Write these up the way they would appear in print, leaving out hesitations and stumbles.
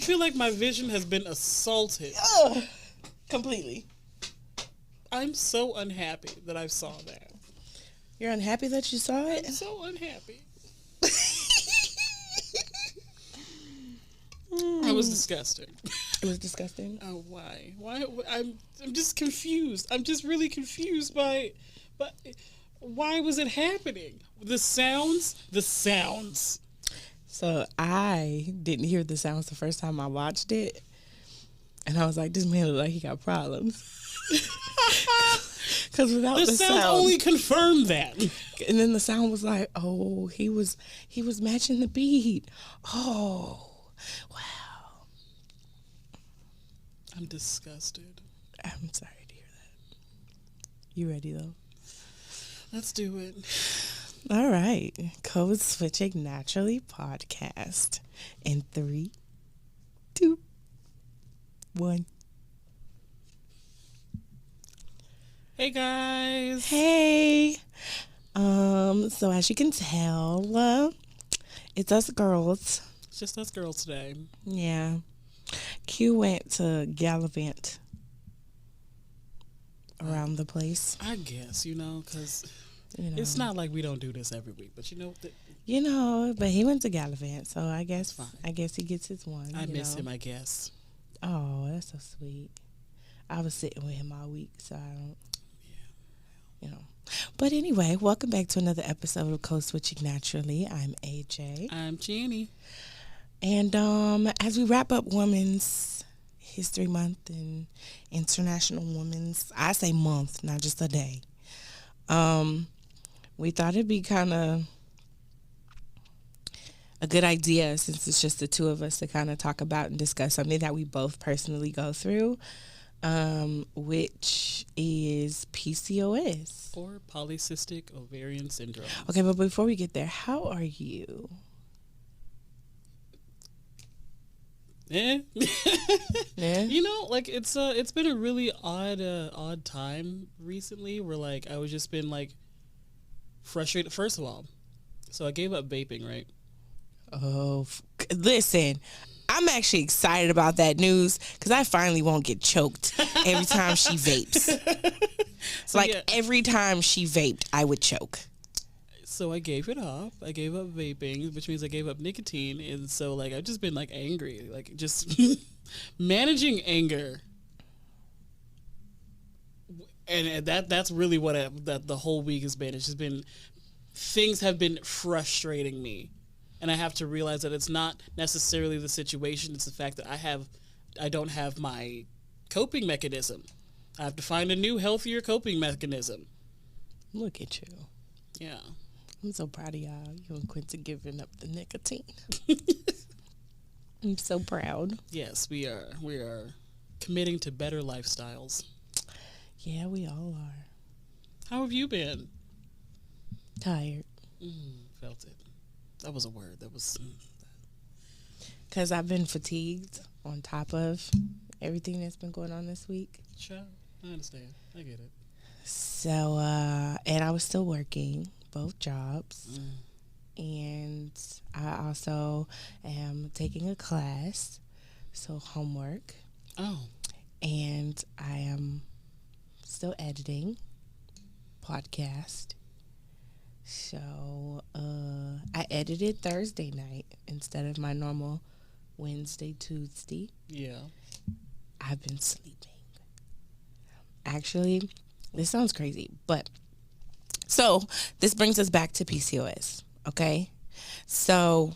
feel like my vision has been assaulted. Completely. I'm so unhappy that I saw that. You're unhappy that you saw it? I'm so unhappy. It was disgusting. It was disgusting. Oh, why? Why? I'm just confused. I'm just really confused but why was it happening? The sounds. So I didn't hear the sounds the first time I watched it, and I was like, "This man look like he got problems." Because without the sound only confirmed that. And then the sound was like, "Oh, he was matching the beat." Oh, wow. I'm disgusted. I'm sorry to hear that. You ready though? Let's do it. All right. Code Switching Naturally podcast. In 3, 2, 1. Hey guys. Hey. So as you can tell, it's us girls. It's just us girls today. Yeah. Q went to gallivant around the place. I guess, because it's not like we don't do this every week, but but he went to gallivant, so I guess he gets his one. I miss him, I guess. Oh, that's so sweet. I was sitting with him all week, so I don't. But anyway, welcome back to another episode of Code Switching Naturally. I'm AJ. I'm Jenny. And as we wrap up Women's History Month and International Women's, I say month, not just a day. We thought it'd be kind of a good idea, since it's just the two of us, to kind of talk about and discuss something that we both personally go through, which is PCOS. Or polycystic ovarian syndrome. Okay, but before we get there, how are you? Yeah. It's been a really odd time recently where I was just been frustrated. First of all, so I gave up vaping, right? Oh, listen, I'm actually excited about that news because I finally won't get choked every time she vapes. Every time she vaped, I would choke. So I gave it up. I gave up vaping, which means I gave up nicotine. And so, I've just been, angry. Just managing anger. And that's really what that the whole week has been. It's just been, things have been frustrating me. And I have to realize that it's not necessarily the situation. It's the fact that I don't have my coping mechanism. I have to find a new, healthier coping mechanism. Look at you. Yeah. I'm so proud of y'all. You and Quincy giving up the nicotine. I'm so proud. Yes, we are. We are committing to better lifestyles. Yeah, we all are. How have you been? Tired. Felt it. That was a word. That was... Because I've been fatigued on top of everything that's been going on this week. Sure. I understand. I get it. So, and I was still working both jobs. And I also am taking a class, so homework. Oh. And I am still editing podcast. So I edited Thursday night instead of my normal Wednesday, Tuesday. Yeah. I've been sleeping. Actually, this sounds crazy, but so this brings us back to PCOS, okay? So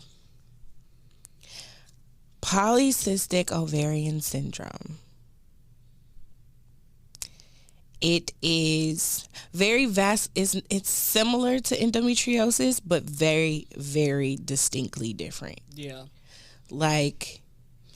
polycystic ovarian syndrome. It is very vast. It's similar to endometriosis, but very, very distinctly different. Yeah. Well,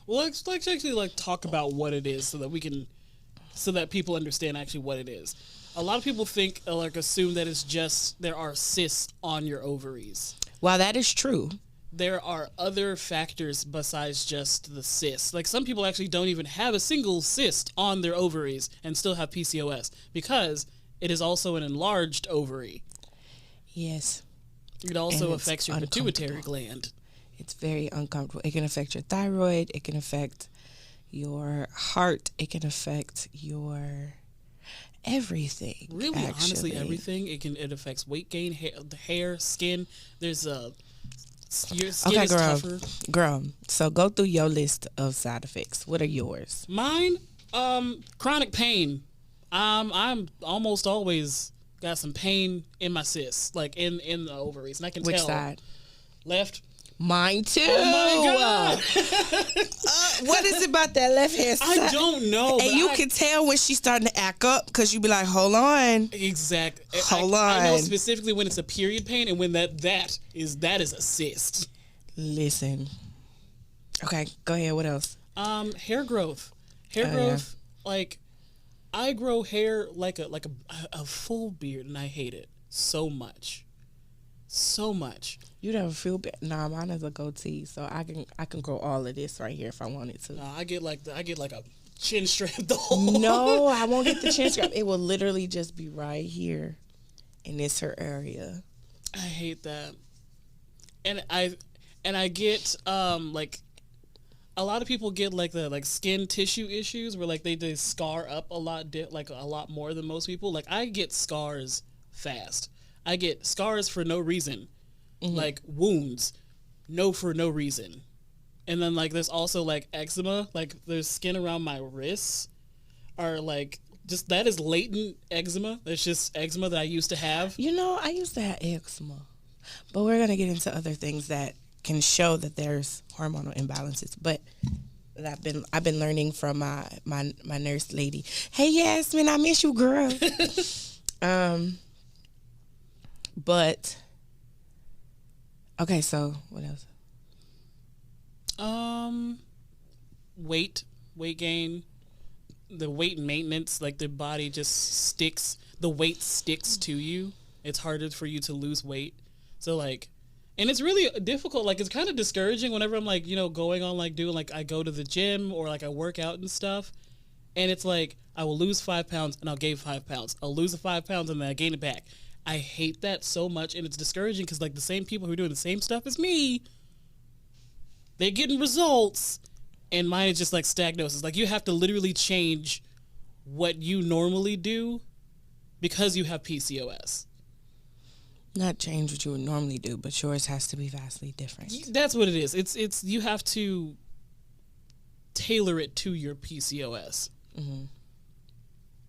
let's actually talk about what it is so that people understand actually what it is. A lot of people think assume that it's just there are cysts on your ovaries. While that is true, there are other factors besides just the cyst. Some people actually don't even have a single cyst on their ovaries and still have PCOS because it is also an enlarged ovary. Yes. It also affects your pituitary gland. It's very uncomfortable. It can affect your thyroid. It can affect your heart. It can affect your everything. Really, actually. honestly, everything. It affects weight gain, hair, skin. There's your skin is tougher. Girl, so go through your list of side effects. What are yours? Mine, chronic pain. I'm almost always got some pain in my cysts, like in the ovaries, and I can Which tell. side? Left. Mine too. Oh my god! What is it about that left hand side? I don't know. And you can tell when she's starting to act up because you be like, "Hold on." Exactly. Hold on. I know specifically when it's a period pain and when that is a cyst. Listen. Okay, go ahead. What else? Hair growth. Hair growth. Yeah. Like, I grow hair like a full beard, and I hate it so much. So much. You never feel bad. Nah, mine is a goatee, so I can grow all of this right here if I wanted to. Nah, I get like a chin strap the whole. No, I won't get the chin strap. It will literally just be right here, in this her area. I hate that, and I get like a lot of people get like the skin tissue issues where like they scar up a lot more than most people. Like I get scars fast. I get scars for no reason, like wounds, for no reason. And then like there's also like eczema, like there's skin around my wrists are like just that is latent eczema. That's just eczema that I used to have. You know, I used to have eczema, but we're gonna get into other things that can show that there's hormonal imbalances. But I've been learning from my nurse lady. Hey Yasmin, I miss you, girl. But okay, so what else? Weight gain, the weight maintenance, like the body just sticks, the weight sticks to you. It's harder for you to lose weight. So like, and it's really difficult. Like it's kind of discouraging whenever I'm like, going on like doing like I go to the gym or like I work out and stuff. And it's like, I will lose 5 pounds and I'll gain 5 pounds. I'll lose the 5 pounds and then I gain it back. I hate that so much, and it's discouraging because like the same people who are doing the same stuff as me, they're getting results, and mine is just like stagnosis. Like you have to literally change what you normally do because you have PCOS. Not change what you would normally do, but yours has to be vastly different. That's what it is. It's you have to tailor it to your PCOS. Mm-hmm.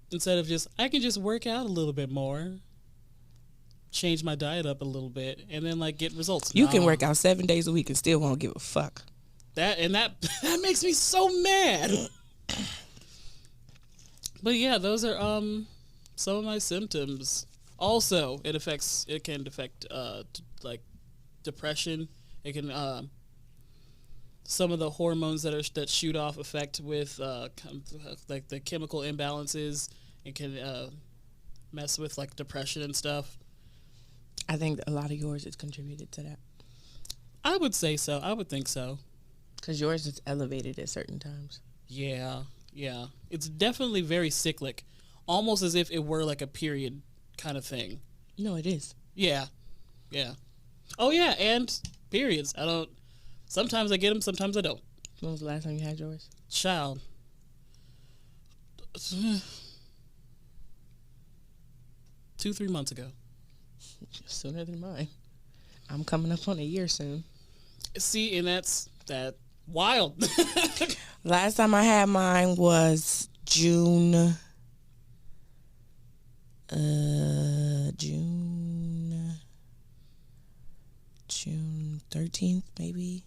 Instead of just, I can just work out a little bit more, change my diet up a little bit, and then like get results. You can work out 7 days a week and still won't give a fuck. That makes me so mad. But yeah, those are some of my symptoms. Also, it can affect like depression. It can some of the hormones that shoot off affect with like the chemical imbalances. It can mess with like depression and stuff. I think a lot of yours is contributed to that. I would say so. I would think so. Because yours is elevated at certain times. Yeah. It's definitely very cyclic, almost as if it were like a period kind of thing. No, it is. Yeah. Oh yeah, and periods. Sometimes I get them, sometimes I don't. When was the last time you had yours? Child. 2-3 months ago. Sooner than mine. I'm coming up on a year soon. See, and that's wild. Last time I had mine was June 13th, maybe.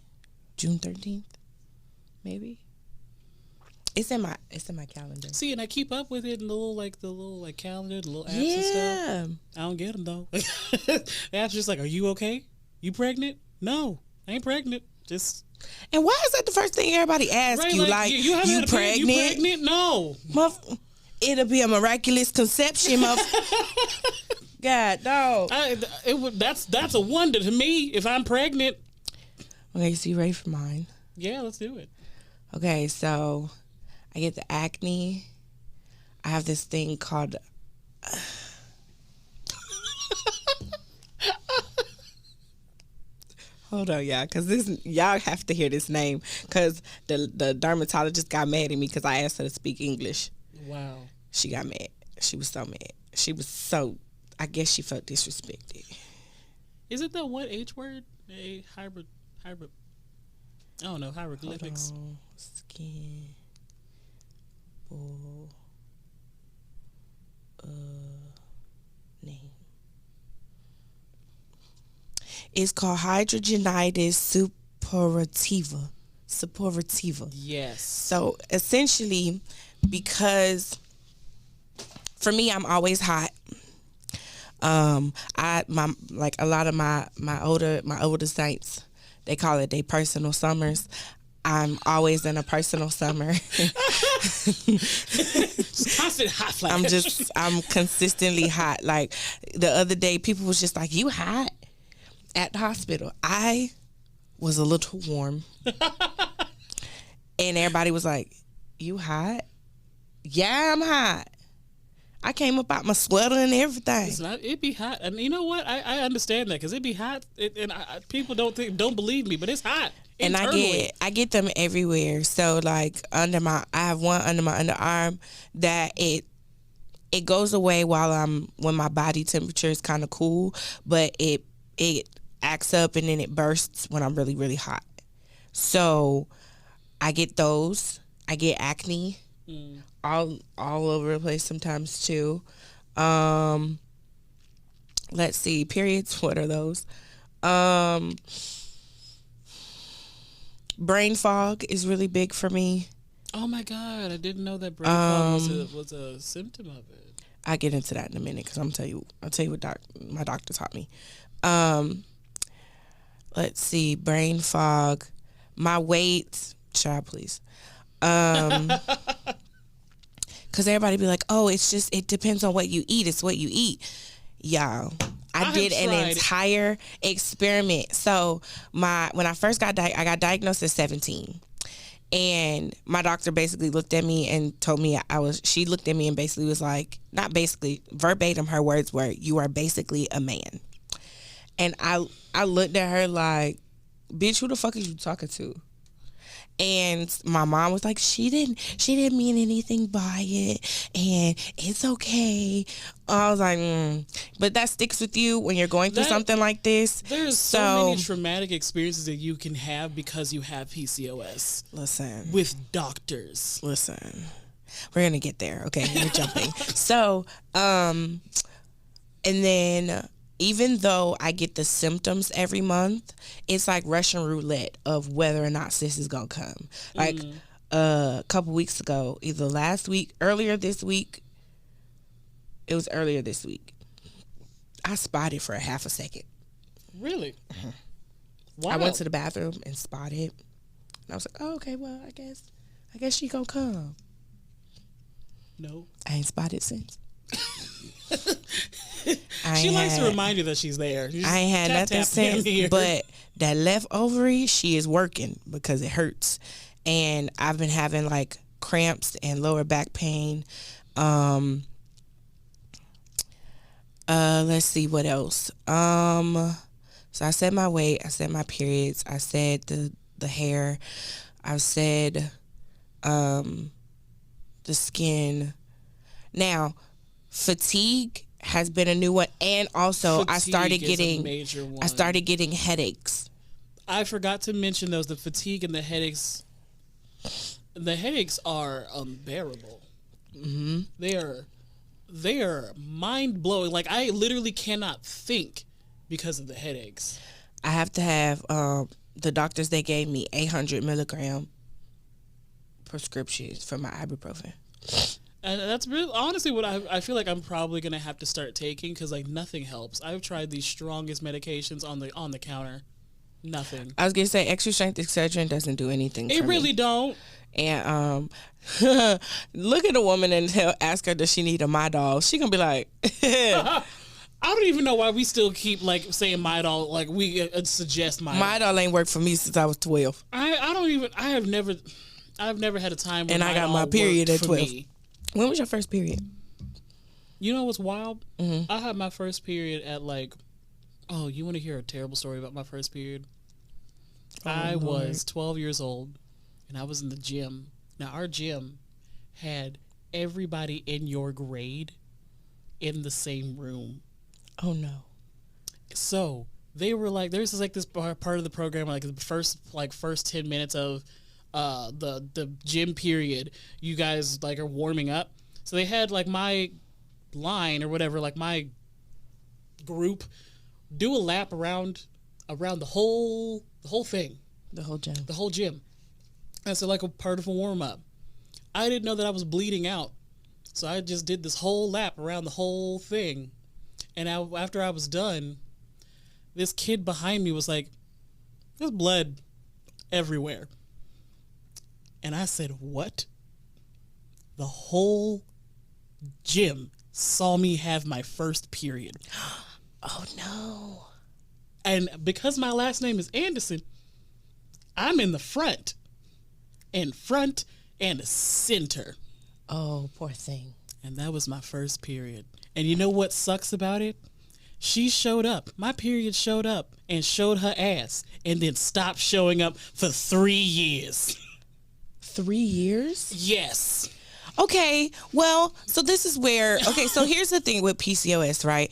June 13th, maybe. It's in my calendar. See, and I keep up with it in the little calendar, the little apps and stuff. I don't get them though. The app's just like, are you okay? You pregnant? No, I ain't pregnant. Just. And why is that the first thing everybody asks you? Like, you pregnant? You pregnant? No. It'll be a miraculous conception. God, no. That's a wonder to me if I'm pregnant. Okay, so you ready for mine? Yeah, let's do it. Okay, so I get the acne. I have this thing called Hold on, y'all, because y'all have to hear this name, because the dermatologist got mad at me because I asked her to speak English. Wow. She got mad. She was so mad. She was so, I guess she felt disrespected. Is it the what H word? A hybrid. I don't know, hieroglyphics. Skin. Bull. Name. It's called hidradenitis suppurativa. Yes. So essentially, because for me, I'm always hot. A lot of my older saints, they call it their personal summers. I'm always in a personal summer. Just constant hot flash. I'm consistently hot. Like the other day, people was just like, "You hot?" At the hospital. I was a little warm. And everybody was like, "You hot?" Yeah, I'm hot. I came up out my sweater and everything. It'd be hot, and you know what? I understand that because it'd be hot, people don't believe me, but it's hot. And internally. I get them everywhere. So like I have one under my underarm that it goes away when my body temperature is kind of cool, but it acts up and then it bursts when I'm really, really hot. So I get those. I get acne all over the place sometimes too. Let's see, periods. What are those? Brain fog is really big for me. Oh my God, I didn't know that brain fog was a symptom of it. I'll get into that in a minute because I'll tell you what my doctor taught me. Let's see, brain fog, my weight, child, please. Because everybody be like, oh, it depends on what you eat. It's what you eat. Y'all, I did an entire experiment. So when I first got I got diagnosed at 17. And my doctor basically looked at me and told me she looked at me and basically was like, not basically, verbatim, her words were, "You are basically a man." And I looked at her like, "Bitch, who the fuck is you talking to?" And my mom was like, she didn't mean anything by it, and it's okay. I was like, but that sticks with you when you're going through something like this. There's so many traumatic experiences that you can have because you have PCOS. Listen. With doctors. Listen. We're going to get there. Okay, we're jumping. So, and then even though I get the symptoms every month, it's like Russian roulette of whether or not cis is going to come. Like a couple weeks ago, either earlier this week, I spotted for a half a second. Really? Mm-hmm. Wow. I went to the bathroom and spotted. And I was like, oh, okay, well, I guess she going to come. No. I ain't spotted since. She likes to remind you that she's there. I ain't had nothing since, but that left ovary, she is working because it hurts. And I've been having like cramps and lower back pain. Let's see what else. So I said my weight, I said my periods, I said the hair, I said the skin. Now, fatigue has been a new one, and also I started getting headaches. I forgot to mention those. The fatigue and the headaches. The headaches are unbearable. Mm-hmm. They are mind blowing. Like I literally cannot think because of the headaches. I have to have the doctors. They gave me 800 milligram prescriptions for my ibuprofen. And that's really honestly what I feel like I'm probably gonna have to start taking because like nothing helps. I've tried the strongest medications on the counter, nothing. I was gonna say extra strength Excedrin doesn't do anything. It really don't. And look at a woman and ask her does she need a Midol. She gonna be like, I don't even know why we still keep like saying Midol. Like we suggest Midol. Midol ain't worked for me since I was 12. I've never had a time when and I got my period at 12. Me. When was your first period? You know what's wild? Mm-hmm. I had my first period at like, oh, you want to hear a terrible story about my first period? I was 12 years old, and I was in the gym. Now, our gym had everybody in your grade in the same room. Oh, no. So they were like, there's like this part of the program, like the first 10 minutes of the gym period, you guys like are warming up. So they had like my line or whatever, like my group, do a lap around the whole thing, the whole gym. That's like a part of a warm up. I didn't know that I was bleeding out, so I just did this whole lap around the whole thing. And after I was done, this kid behind me was like, "There's blood everywhere." And I said, "What?" The whole gym saw me have my first period. Oh, no. And because my last name is Anderson, I'm in the front and center. Oh, poor thing. And that was my first period. And you know what sucks about it? She showed up. My period showed up and showed her ass and then stopped showing up for 3 years. 3 years? Yes. Okay, well, so this is where, so here's the thing with PCOS, right?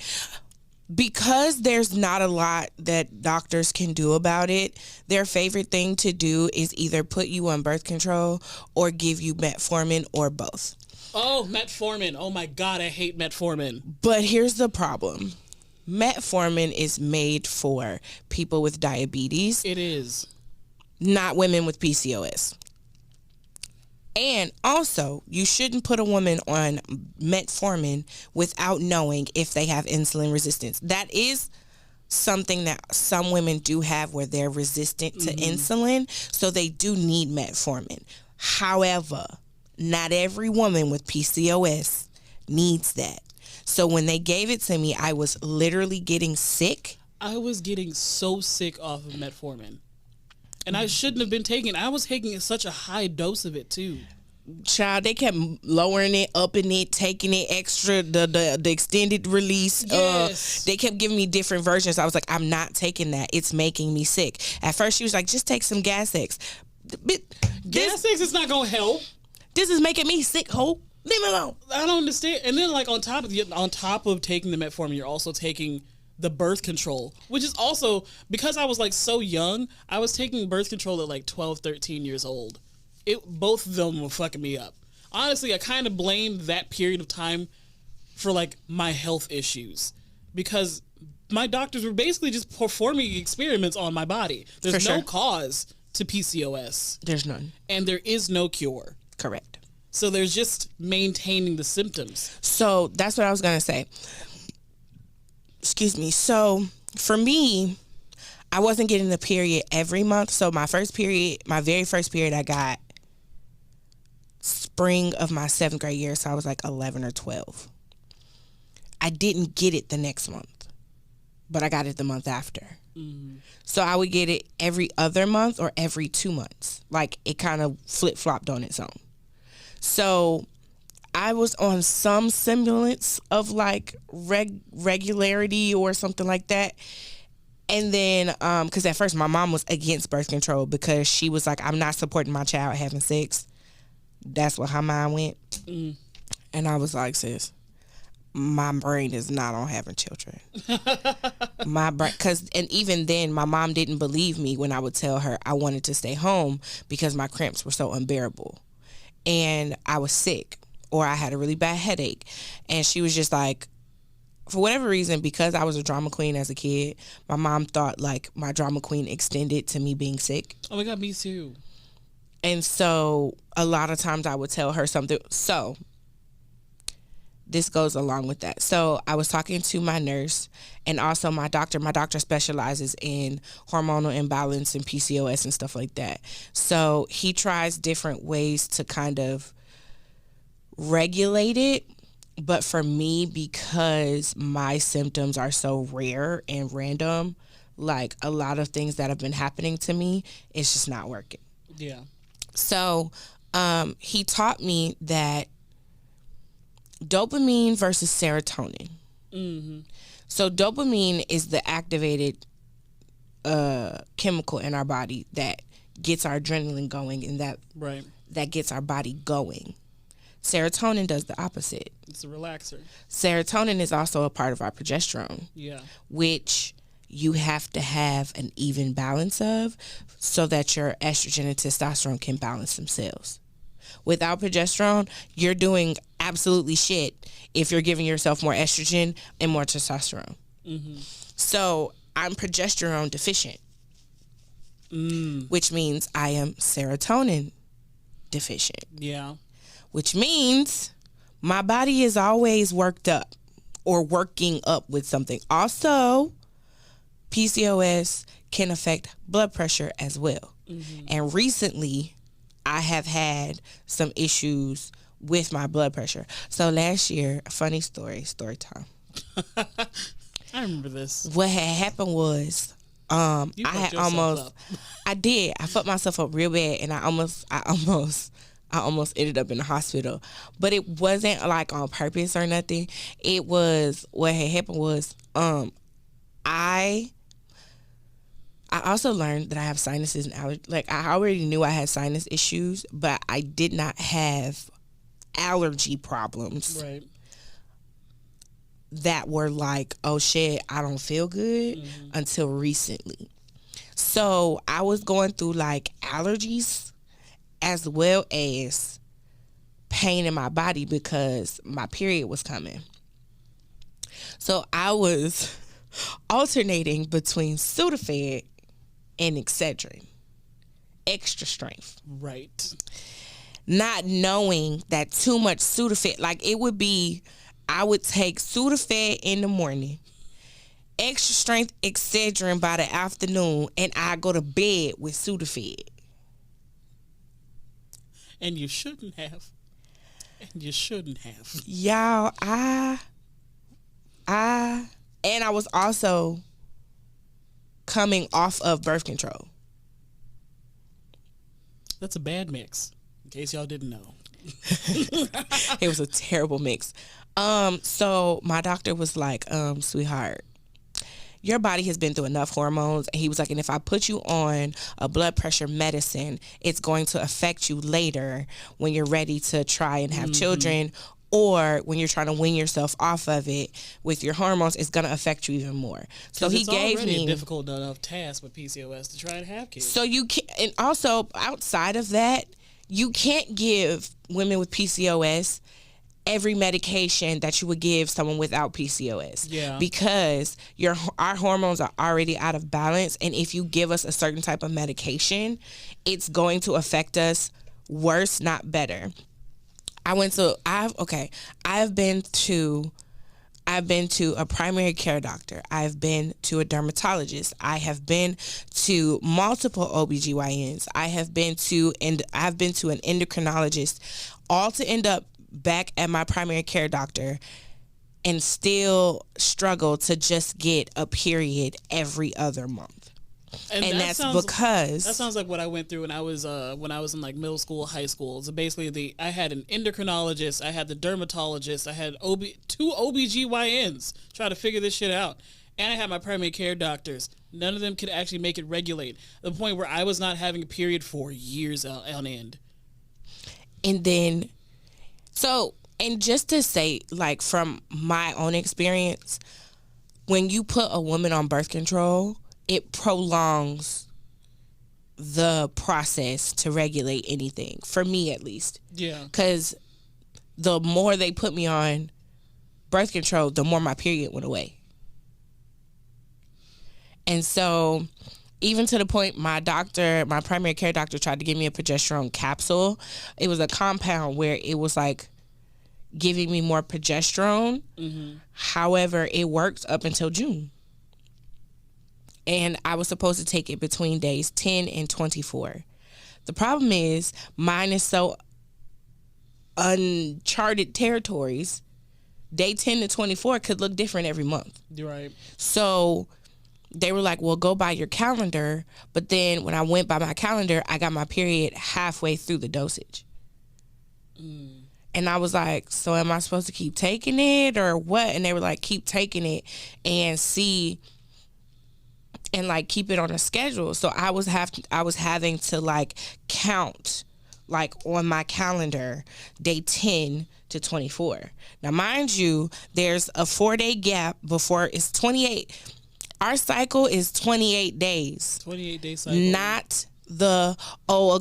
Because there's not a lot that doctors can do about it, their favorite thing to do is either put you on birth control or give you metformin or both. Oh, metformin. Oh my God, I hate metformin. But here's the problem. Metformin is made for people with diabetes. It is. Not women with PCOS. And also, you shouldn't put a woman on metformin without knowing if they have insulin resistance. That is something that some women do have where they're resistant to insulin, so they do need metformin. However, not every woman with PCOS needs that. So when they gave it to me, I was literally getting sick. I was getting so sick off of metformin. And I shouldn't have been taking it. I was taking such a high dose of it too. Child, they kept lowering it, upping it, taking it extra, the extended release. Yes. They kept giving me different versions. I was like, I'm not taking that. It's making me sick. At first, she was like, just take some Gas-X. Gas-X is not going to help. This is making me sick, ho. Leave me alone. I don't understand. And then, like, on top of taking the metformin, you're also taking the birth control, which is also, because I was like so young, I was taking birth control at like 12, 13 years old. Both of them were fucking me up. Honestly, I kind of blame that period of time for like my health issues, because my doctors were basically just performing experiments on my body. There's no cause to PCOS. There's none. And there is no cure. Correct. So there's just maintaining the symptoms. So that's what I was going to say. Excuse me. So for me, I wasn't getting the period every month. So my very first period I got spring of my 7th grade year. So I was like 11 or 12. I didn't get it the next month, but I got it the month after. So I would get it every other month or every 2 months. Like it kind of flip-flopped on its own. So I was on some semblance of like regularity or something like that. And then, because at first my mom was against birth control because she was like, I'm not supporting my child having sex. That's what her mind went. And I was like, sis, my brain is not on having children. My brain, and even then my mom didn't believe me when I would tell her I wanted to stay home because my cramps were so unbearable. And I was sick, or I had a really bad headache. And she was just like, for whatever reason, because I was a drama queen as a kid, my mom thought like my drama queen extended to me being sick. Oh my God, me too. And so a lot of times I would tell her something. So this goes along with that. So I was talking to my nurse and also my doctor. My doctor specializes in hormonal imbalance and PCOS and stuff like that. So he tries different ways to kind of regulate it. But for me, because my symptoms are so rare and random, like a lot of things that have been happening to me, it's just not working. Yeah. So he taught me that dopamine versus serotonin. So dopamine is the activated chemical in our body that gets our adrenaline going and that gets our body going. Serotonin does the opposite. It's a relaxer. Serotonin is also a part of our progesterone. Yeah. Which you have to have an even balance of so that your estrogen and testosterone can balance themselves. Without progesterone, you're doing absolutely shit if you're giving yourself more estrogen and more testosterone. Mm-hmm. So I'm progesterone deficient, which means I am serotonin deficient. Yeah. Which means my body is always worked up or working up with something. Also, PCOS can affect blood pressure as well. Mm-hmm. And recently, I have had some issues with my blood pressure. So last year, funny story time. I remember this. What had happened was, I fucked myself up real bad, and I almost ended up in the hospital. But it wasn't like on purpose or nothing. It was, what had happened was, I also learned that I have sinuses and allergies. Like, I already knew I had sinus issues, but I did not have allergy problems. Right. That were like, oh shit, I don't feel good until recently. So I was going through like allergies as well as pain in my body because my period was coming. So I was alternating between Sudafed and Excedrin, extra strength. Right. Not knowing that too much Sudafed, like it would be, I would take Sudafed in the morning, extra strength Excedrin by the afternoon, and I go to bed with Sudafed. And you shouldn't have. Y'all, and I was also coming off of birth control. That's a bad mix, in case y'all didn't know. It was a terrible mix. So my doctor was like, sweetheart, your body has been through enough hormones. And he was like, and if I put you on a blood pressure medicine, it's going to affect you later when you're ready to try and have children, or when you're trying to wean yourself off of it with your hormones, it's going to affect you even more. So he gave me a difficult enough task with PCOS to try and have kids. So you can, and also outside of that, you can't give women with PCOS every medication that you would give someone without PCOS. Yeah. Because our hormones are already out of balance, and if you give us a certain type of medication, it's going to affect us worse, not better. I've been to a primary care doctor. I've been to a dermatologist. I have been to multiple OBGYNs. I've been to an endocrinologist, all to end up back at my primary care doctor and still struggle to just get a period every other month. And that's because that sounds like what I went through when I was in like middle school, high school. So basically, I had an endocrinologist, I had the dermatologist, I had two OBGYNs try to figure this shit out, and I had my primary care doctors. None of them could actually make it regulate. The point where I was not having a period for years on end. And then, and just to say, like from my own experience, when you put a woman on birth control, it prolongs the process to regulate anything, for me at least. Yeah. Because the more they put me on birth control, the more my period went away. And so, even to the point my primary care doctor tried to give me a progesterone capsule. It was a compound where it was like giving me more progesterone. Mm-hmm. However, it worked up until June. And I was supposed to take it between days 10 and 24. The problem is mine is so uncharted territories. Day 10 to 24 could look different every month. You're right. So they were like, well, go by your calendar. But then when I went by my calendar, I got my period halfway through the dosage. And I was like, so am I supposed to keep taking it or what? And they were like, keep taking it and see and like keep it on a schedule. So I was having to like count like on my calendar day 10 to 24. Now mind you, there's a 4-day gap before it's 28. Our cycle is 28 days. 28-day cycle. Not a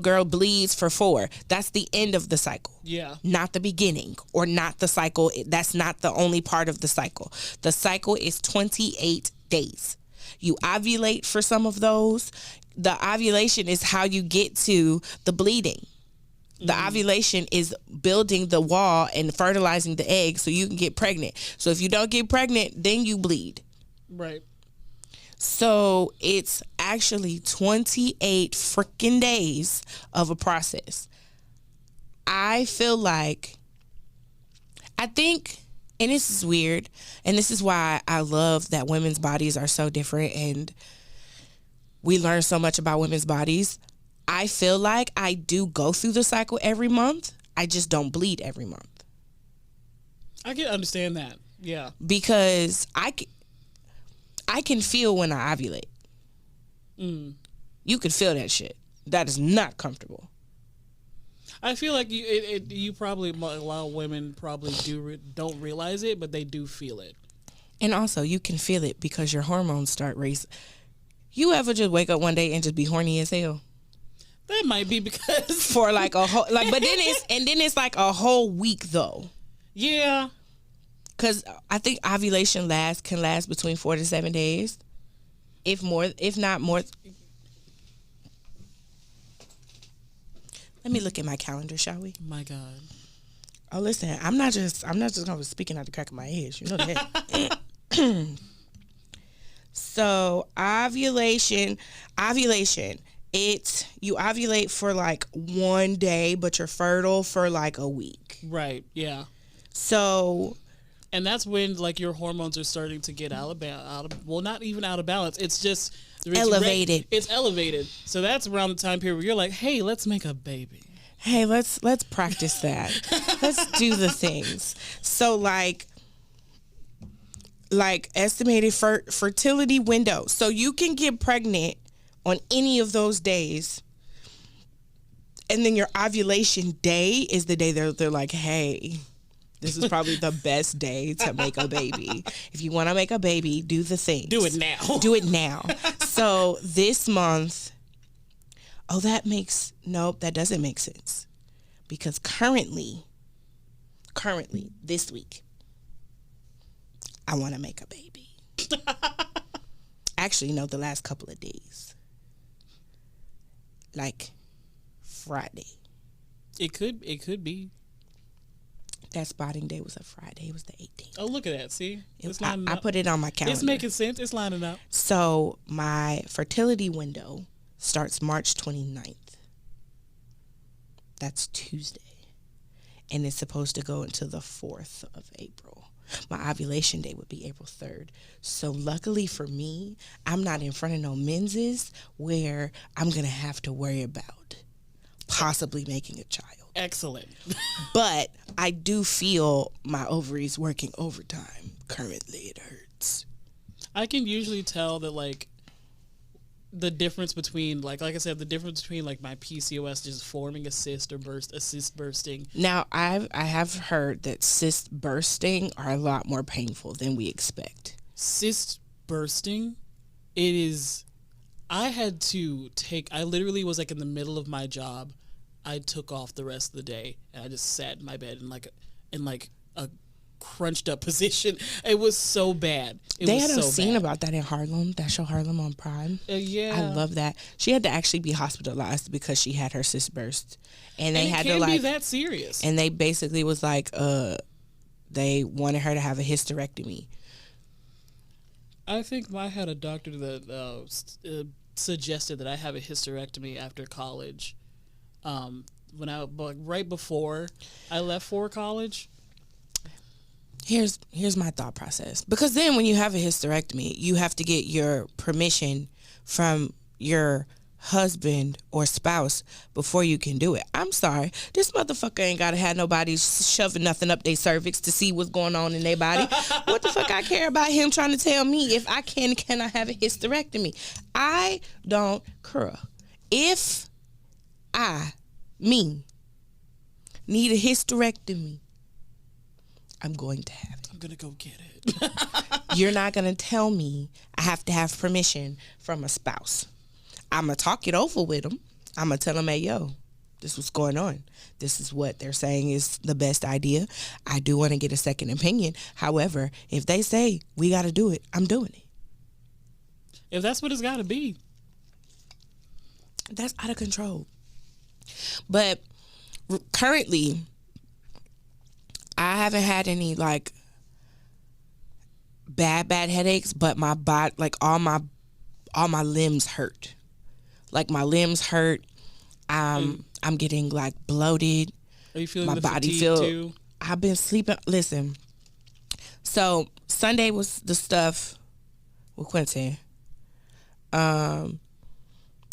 girl bleeds for 4. That's the end of the cycle. Yeah. Not the beginning, or not the cycle. That's not the only part of the cycle. The cycle is 28 days. You ovulate for some of those. The ovulation is how you get to the bleeding. The ovulation is building the wall and fertilizing the egg so you can get pregnant. So if you don't get pregnant, then you bleed. Right. So it's actually 28 freaking days of a process. I think, and this is weird, and this is why I love that women's bodies are so different and we learn so much about women's bodies. I feel like I do go through the cycle every month. I just don't bleed every month. I can understand that. Yeah. Because I can feel when I ovulate. You can feel that shit. That is not comfortable. I feel like you probably, a lot of women probably don't realize it, but they do feel it. And also, you can feel it because your hormones start racing. You ever just wake up one day and just be horny as hell? That might be because for like a whole but then it's like a whole week though. Yeah. Cause I think ovulation can last between 4 to 7 days, if not more. Let me look at my calendar, shall we? My God. Oh, listen, I'm not just gonna be speaking out the crack of my head. You know that. So ovulation. You ovulate for like 1 day, but you're fertile for like a week. Right. Yeah. So. And that's when like your hormones are starting to get not even out of balance. It's just elevated. It's elevated. So that's around the time period where you're like, hey, let's make a baby. Hey, let's practice that. Let's do the things. So like estimated fertility window. So you can get pregnant on any of those days. And then your ovulation day is the day they're like, hey, this is probably the best day to make a baby. If you want to make a baby, do the things. Do it now. Do it now. So this month, that doesn't make sense. Because currently, this week, I want to make a baby. Actually, no, the last couple of days. Like Friday. It could be. That spotting day was a Friday. It was the 18th. Oh, look at that. See? I put it on my calendar. It's making sense. It's lining up. So my fertility window starts March 29th. That's Tuesday. And it's supposed to go until the 4th of April. My ovulation day would be April 3rd. So luckily for me, I'm not in front of no menses where I'm going to have to worry about possibly making a child. Excellent. But I do feel my ovaries working overtime. Currently, it hurts. I can usually tell that, like, the difference between, like I said, the difference between, like, my PCOS just forming a cyst bursting. Now, I have heard that cysts bursting are a lot more painful than we expect. Cyst bursting, it is, I literally was, like, in the middle of my job. I took off the rest of the day and I just sat in my bed in a crunched up position. It was so bad. They had a scene about that in Harlem. That show Harlem on Prime. Yeah, I love that. She had to actually be hospitalized because she had her cyst burst, and they had to be that serious. And they basically was like, they wanted her to have a hysterectomy. I think I had a doctor that suggested that I have a hysterectomy after college. Right before I left for college. Here's my thought process. Because then when you have a hysterectomy, you have to get your permission from your husband or spouse before you can do it. I'm sorry, this motherfucker ain't gotta have nobody shoving nothing up their cervix to see what's going on in their body. What the fuck I care about him trying to tell me if I can I have a hysterectomy? I don't care. If me need a hysterectomy, I'm going to have it. I'm gonna go get it. You're not gonna tell me I have to have permission from a spouse. I'm going to talk it over with them. I'm going to tell them, hey, yo, this is what's going on. This is what they're saying is the best idea. I do want to get a second opinion. However, if they say we got to do it, I'm doing it. If that's what it's got to be. That's out of control. But currently, I haven't had any like bad headaches, but my body, like all my limbs hurt. Like my limbs hurt. I'm getting like bloated. Are you feeling my the body fatigue too? I've been sleeping. Listen. So Sunday was the stuff with Quentin.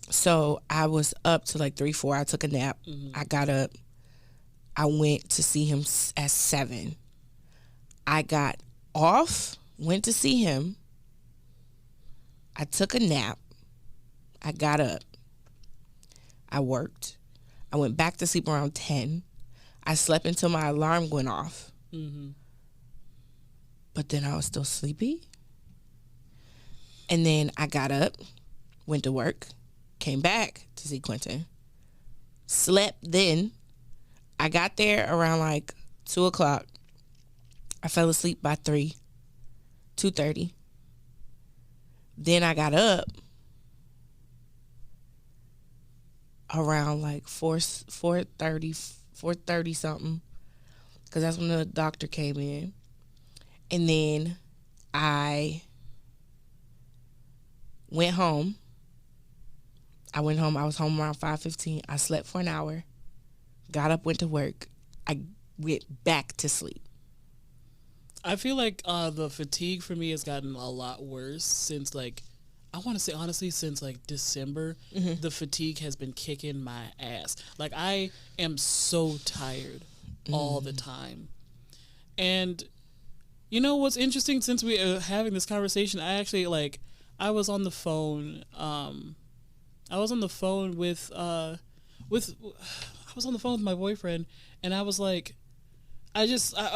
So I was up to like 3-4. I took a nap. I got up. I went to see him at 7. I got off, went to see him. I took a nap. I got up. I worked. I went back to sleep around 10. I slept until my alarm went off. But then I was still sleepy. And then I got up, went to work, came back to see Quentin, slept then. I got there around like 2 o'clock. I fell asleep by 2:30. Then I got up around like 4:30 something, because that's when the doctor came in. And then I went home. I was home around 5:15. I slept for an hour, got up, went to work. I went back to sleep. I feel like the fatigue for me has gotten a lot worse since like, I want to say honestly, since like December, the fatigue has been kicking my ass. Like I am so tired all the time. And you know what's interesting, since we are having this conversation, I actually I was on the phone with my boyfriend, and I was like, I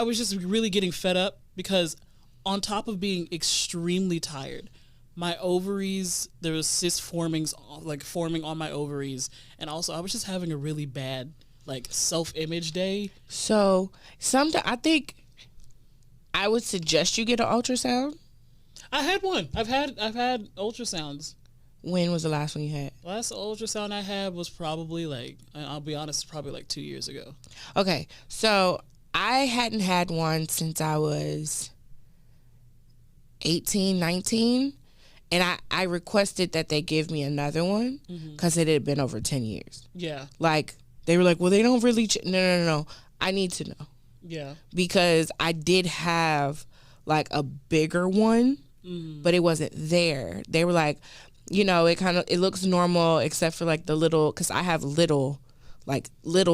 was just really getting fed up, because on top of being extremely tired, my ovaries, there was cyst forming on my ovaries, and also I was just having a really bad like self-image day. So I think I would suggest you get an ultrasound. I had one. I've had ultrasounds. When was the last one you had? Last ultrasound I had was probably I'll be honest, probably like 2 years ago. Okay, so I hadn't had one since I was 18, 19. And I requested that they give me another one because it had been over 10 years. Yeah. Like, they were like, well, they don't really... No. I need to know. Yeah. Because I did have, like, a bigger one, but it wasn't there. They were like, you know, it looks normal except for, like, the little... Because I have little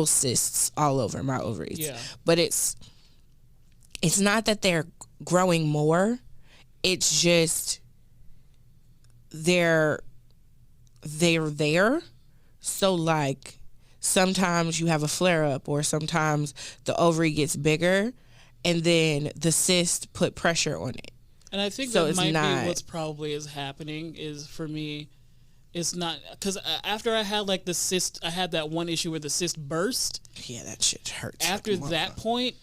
cysts all over my ovaries. Yeah. But it's not that they're growing more. It's just... They're there. So like sometimes you have a flare up, or sometimes the ovary gets bigger, and then the cyst put pressure on it. And I think so that might be what's probably is happening is, for me, it's not, because after I had like the cyst, I had that one issue where the cyst burst. Yeah, that shit hurts. After that point,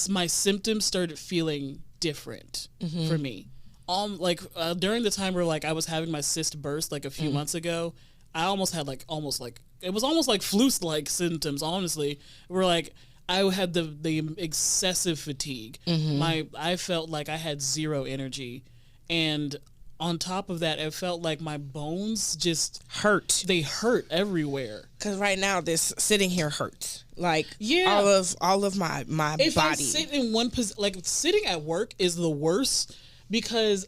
my symptoms started feeling different for me. During the time where like I was having my cyst burst like a few months ago, I almost had it was almost like flu-like symptoms, honestly, where like I had the excessive fatigue. I felt like I had zero energy, and on top of that, it felt like my bones just hurt. They hurt everywhere. Cause right now this sitting here hurts. Like all of my if body. I sit in one position, like sitting at work is the worst. Because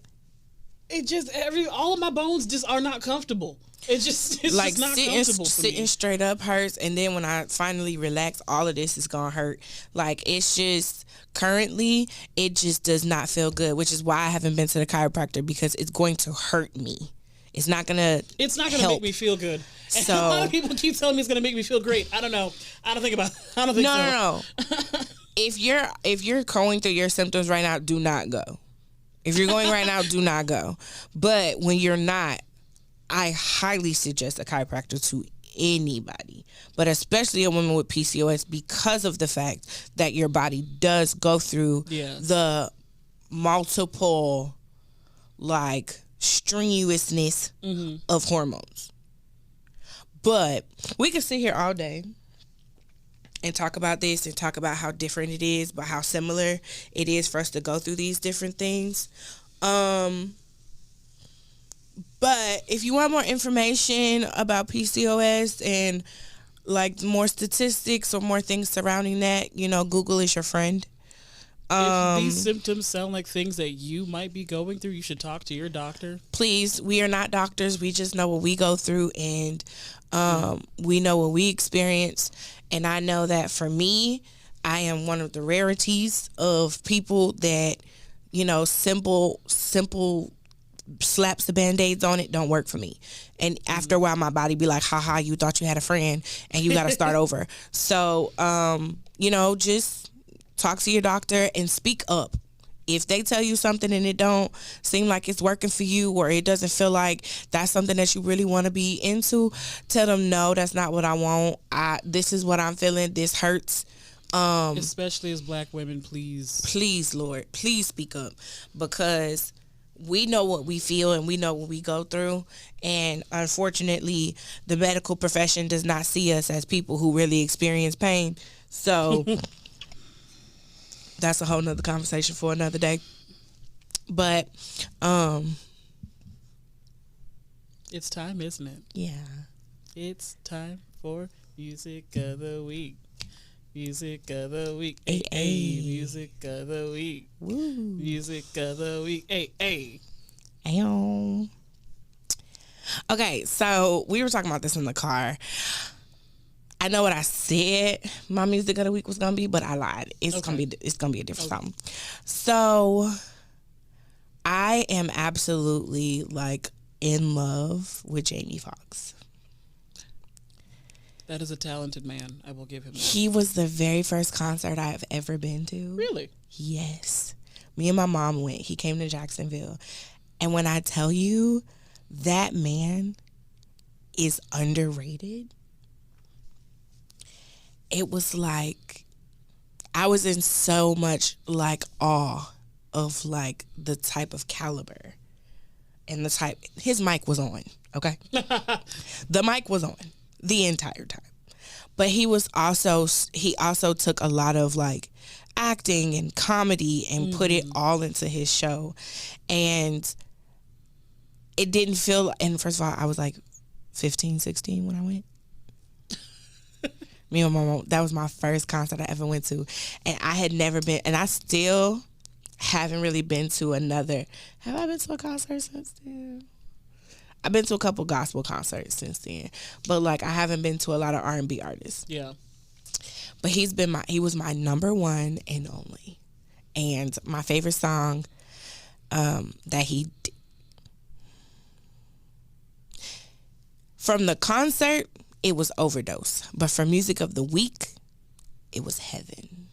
it just all of my bones just are not comfortable. It's just like not comfortable for sitting me. straight up hurts, and then when I finally relax, all of this is gonna hurt. Like it's just currently, it just does not feel good, which is why I haven't been to the chiropractor, because it's going to hurt me. It's not gonna. It's not gonna make me feel good. And So a lot of people keep telling me it's gonna make me feel great. I don't know. I don't think so. No. If you're going through your symptoms right now, do not go. If you're going right now, do not go. But when you're not, I highly suggest a chiropractor to anybody, but especially a woman with PCOS, because of the fact that your body does go through the multiple like strenuousness of hormones. But we could sit here all day and talk about this and talk about how different it is, but how similar it is for us to go through these different things. But if you want more information about PCOS and like more statistics or more things surrounding that, you know, Google is your friend. If these symptoms sound like things that you might be going through, you should talk to your doctor. Please, we are not doctors. We just know what we go through, and we know what we experience. And I know that for me, I am one of the rarities of people that, you know, simple slaps the Band-Aids on it don't work for me. And after a while, my body be like, haha, you thought you had a friend and you got to start over. So, you know, just talk to your doctor and speak up. If they tell you something and it don't seem like it's working for you, or it doesn't feel like that's something that you really want to be into, tell them, no, that's not what I want. This is what I'm feeling. This hurts. Especially as Black women, please. Please, Lord, please speak up, because we know what we feel and we know what we go through. And unfortunately, the medical profession does not see us as people who really experience pain. So that's a whole nother conversation for another day. But it's time, isn't it? Yeah. It's time for Music of the Week. Music of the Week. Hey, hey. Music of the Week. Woo. Music of the Week. Hey, hey. Ayo. Okay, so we were talking about this in the car. I know what I said my music of the week was gonna be, but I lied. It's gonna be a different song. So I am absolutely like in love with Jamie Foxx. That is a talented man. I will give him that. He was the very first concert I have ever been to. Really? Yes. Me and my mom went. He came to Jacksonville. And when I tell you, that man is underrated. It was like, I was in so much like awe of like the type of caliber and the type. His mic was on, okay? The mic was on the entire time. But he also took a lot of like acting and comedy and put it all into his show. And it didn't feel, and first of all, I was like 15, 16 when I went. Me and my mom, that was my first concert I ever went to. And I had never been, and I still haven't really been to another. Have I been to a concert since then? I've been to a couple gospel concerts since then. But like, I haven't been to a lot of R&B artists. Yeah. But he was my number one and only. And my favorite song that he did. From the concert, it was Overdose. But for music of the week, it was Heaven.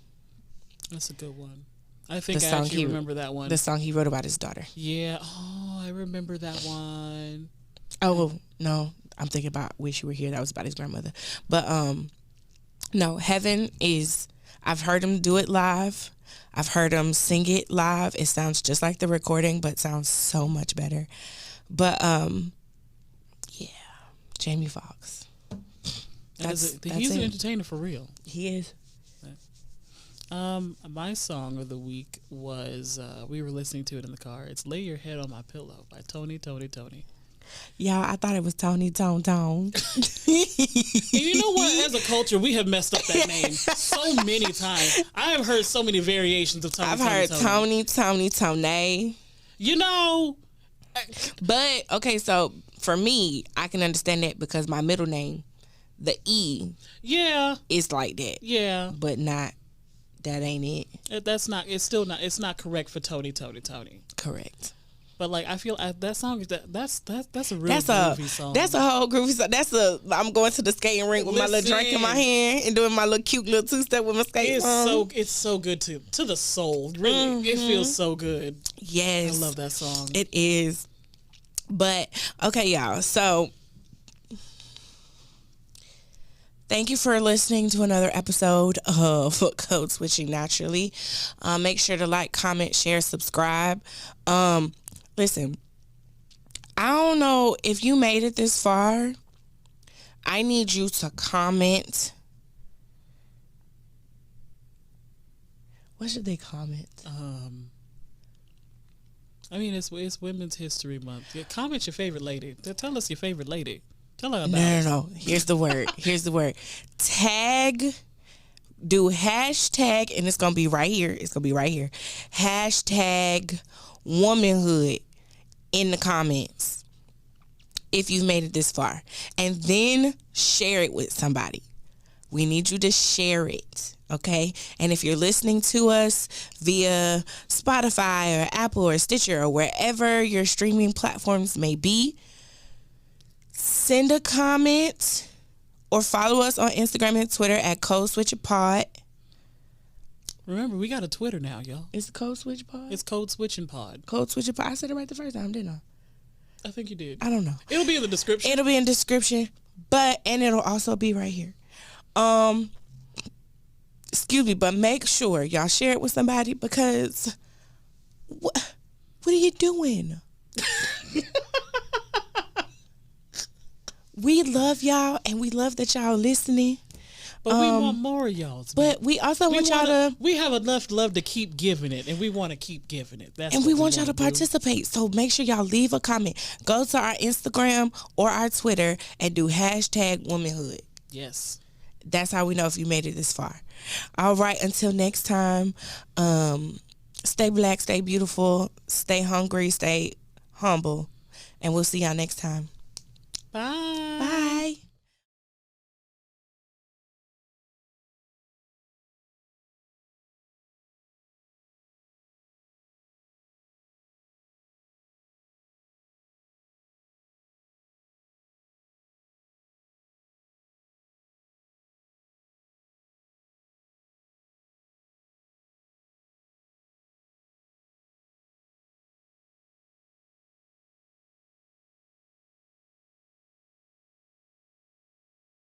That's a good one. I think I actually remember that one. The song he wrote about his daughter. Yeah. Oh, I remember that one. Oh, no. I'm thinking about Wish You Were Here. That was about his grandmother. But, no, Heaven is, I've heard him do it live. I've heard him sing it live. It sounds just like the recording, but sounds so much better. But, yeah, Jamie Foxx. He's an entertainer for real. He is. My song of the week was, we were listening to it in the car. It's Lay Your Head on My Pillow by Tony. Yeah, I thought it was Tony Tone. You know what? As a culture, we have messed up that name so many times. I have heard so many variations of Tony. I've heard Tony. You know. But, okay, so for me, I can understand that because my middle name, the E, is like that. Yeah, but not. That ain't it. That's not. It's still not. It's not correct for Tony. Correct. But like, I feel that song is that's a real groovy song. That's a whole groovy song. I'm going to the skating rink with my little drink in my hand and doing my little cute little 2-step with my skates on. It's so good to the soul. Really, it feels so good. Yes, I love that song. It is. But okay, y'all. So thank you for listening to another episode of Code Switching Naturally. Make sure to like, comment, share, subscribe. Listen, I don't know if you made it this far. I need you to comment. What should they comment? I mean, it's Women's History Month. Yeah, comment your favorite lady. Tell us your favorite lady. Tell her about it. No. Here's the word. Tag. Do hashtag, and it's gonna be right here. Hashtag womanhood in the comments if you've made it this far, and then share it with somebody. We need you to share it, okay? And if you're listening to us via Spotify or Apple or Stitcher or wherever your streaming platforms may be, send a comment or follow us on Instagram and Twitter at CodeSwitchingPod. Remember, we got a Twitter now, y'all. It's Code Switch Pod? It's Code Switching Pod. Code Switch Pod. I said it right the first time, didn't I? I think you did. I don't know. It'll be in the description. And it'll also be right here. Excuse me, but make sure y'all share it with somebody because what are you doing? We love y'all and we love that y'all listening. But we want more of y'all. But we also want y'all to... We have enough love to keep giving it, and we want to keep giving it. And we want y'all to participate. So make sure y'all leave a comment. Go to our Instagram or our Twitter and do hashtag womanhood. Yes. That's how we know if you made it this far. All right, until next time, stay black, stay beautiful, stay hungry, stay humble, and we'll see y'all next time. Bye.